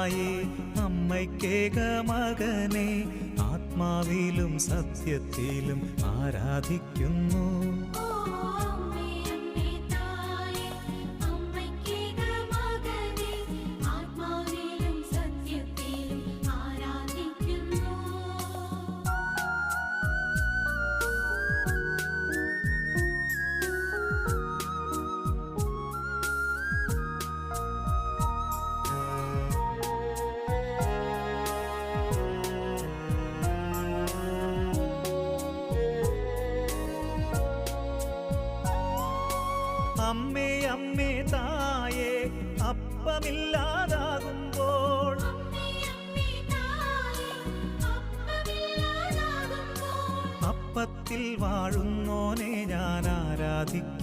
തായേ അമ്മയ്ക്കേക മകനെ ആത്മാവിലും സത്യത്തിലും ആരാധിക്കുന്നു. അമ്മേ അമ്മേ തായേ അപ്പമില്ലാതാകുമ്പോൾ അപ്പത്തിൽ വാഴുന്നോനെ ഞാൻ ആരാധിക്കുന്നു.